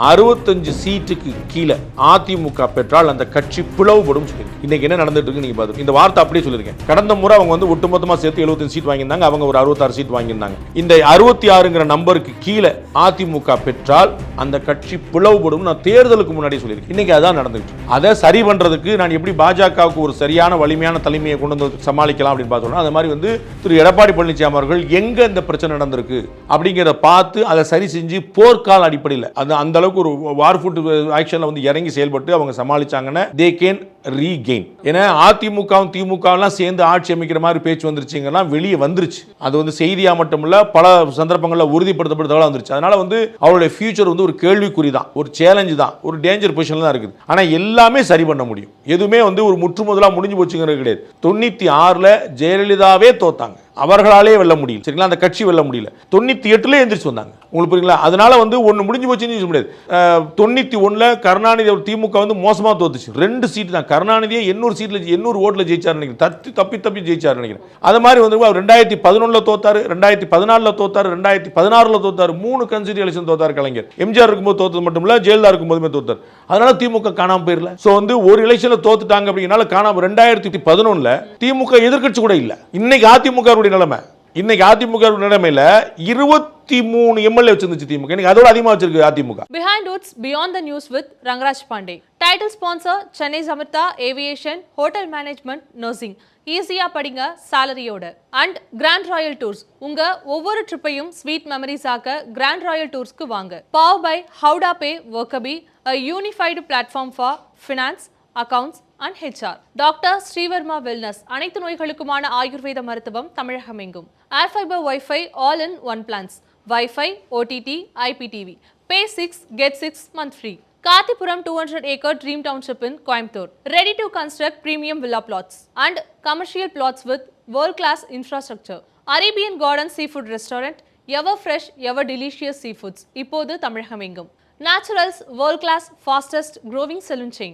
65 சீட்டுக்கு கீழே அதிமுக பெற்றால் அந்த கட்சி பிளவுபடும் சொல்லியிருக்கு. இன்னைக்கு என்ன நடந்துட்டு இருக்கு நீங்க பாருங்க. இந்த வார்த்தை அப்படியே சொல்லிருக்கேன். கடந்த முறை அவங்க வந்து ஒட்டுமொத்தமா சேர்த்து 75 சீட் வாங்கியிருந்தாங்க, அவங்க ஒரு 66 சீட் வாங்கியிருந்தாங்க. இந்த 66ங்கிற நம்பருக்கு கீழே அதிமுக பெற்றால் அந்த கட்சி பிளவுபடும் நான் தேர்தலுக்கு முன்னாடி சொல்லியிருக்கேன். இன்னைக்கு அதான் நடந்துட்டு. அதை சரி பண்றதுக்கு நான் எப்படி பாஜகவுக்கு ஒரு சரியான வலிமையான தலைமையை கொண்டு வந்து சமாளிக்கலாம் அப்படின்னு பார்த்தோம்னா, அது மாதிரி வந்து திரு எடப்பாடி பழனிசாமி அவர்கள் எங்க இந்த பிரச்சனை நடந்திருக்கு அப்படிங்கிறத பார்த்து அதை சரி செஞ்சு போர்க்கால அடிப்படையில் அந்த அளவுக்கு ஒரு வார்ஃபுட் ஆக்ஷன்ல வந்து இறங்கி செயல்பட்டு அவங்க சமாளிச்சாங்கன்னா தே கேன் ரீகெயின். ஏன்னா அதிமுகவும் திமுகவும் சேர்ந்து ஆட்சி அமைக்கிற மாதிரி பேச்சு வந்துருச்சுங்கன்னா வெளியே வந்துருச்சு. அது வந்து செய்தியா மட்டும் இல்ல, பல சந்தர்ப்பங்களில் உறுதிப்படுத்தப்பட்டதாக வந்துருச்சு. அதனால வந்து அவருடைய ஃபியூச்சர் வந்து ஒரு கேள்விக்குறி தான், ஒரு சேலஞ்சு தான், ஒரு டேஞ்சர் பொசிஷன்ல தான் இருக்குது. ஆனா எல்லாமே சரி பண்ண முடியும். எதுவுமே வந்து ஒரு முற்று முதலா முடிஞ்சு போச்சுங்கிறது கிடையாது. 96ல ஜெயலலிதாவே தோத்தாங்க, அவர்களாலே வெல்ல முடியல. சரிங்களா, அந்த கட்சி வெல்ல முடியல. 98ல எந்திரிச்சு வந்தாங்க. உங்களுக்கு புரியுங்களா? அதனால வந்து ஒன்று முடிஞ்சு போச்சுன்னு சொல்ல முடியாது. 91ல கருணாநிதி திமுக வந்து மோசமாக தோத்துச்சு. 2 சீட் தான். கருணாநிதியை 800 சீட்ல 800 ஓட்டுல ஜெயிச்சார் நினைக்கிறேன். தப்பி ஜெயிச்சார் நினைக்கிறேன். அது மாதிரி வந்து 2011ல தோத்தாரு, 2014ல தோத்தாரு, 2016ல தோத்தாரு. 3 கன்ஸ்டிடியூஷன் எலெக்ஷன் தோத்தாரு கலைஞர். எம்ஜிஆர் இருக்கும்போது தோத்தது மட்டும் இல்ல, ஜெயலலிதா இருக்கும்போதுமே தோத்தார். அதனால திமுக காணாம போயிடல. சோ வந்து ஒரு எலெக்ஷன்ல தோத்துட்டாங்க அப்படிங்கறனால காணாம. 2011ல திமுக எதிர்க்கட்சி கூட இல்ல. இன்னைக்கு அதிமுக நிலைமை, இன்னைக்கு அதிமுக நிலைமையில 23 எம்எல்ஏ வச்சிருந்துச்சு திமுக, இன்னைக்கு அதோட அதிகமா வச்சிருக்கு AIADMK. Behind Woods Beyond the News with Rangaraj Pandey. Title sponsor Chennai Samartha Aviation, Hotel Management, Nursing. ஈஸியா படிங்க சாலரியோட. And Grand Royal Tours. உங்க ஒவ்வொரு ட்ரிப்பையும் ஸ்வீட் மெமரிஸ் ஆக்க கிராண்ட் ராயல் டூர்ஸ்க்கு வாங்க. பவர் பை ஹவுடா பே வர்க்கபி, a unified platform for finance, accounts and HR. Doctor Srivarma wellness. அனைத்து நோய்களுக்குமான ஆயுர்வேத மருத்துவம் தமிழகம் எங்கும். Air fibre wifi all in one plans. Wifi, OTT, IPTV. Pay 6, get 6 month free. Kathipuram 200-acre Dream Township in Coimbatore. Ready to construct premium villa plots and commercial plots with world-class infrastructure. Arabian Garden Seafood Restaurant. Ever fresh, ever delicious seafoods. இப்போது தமிழகம் எங்கும். Naturals world-class fastest growing saloon chain.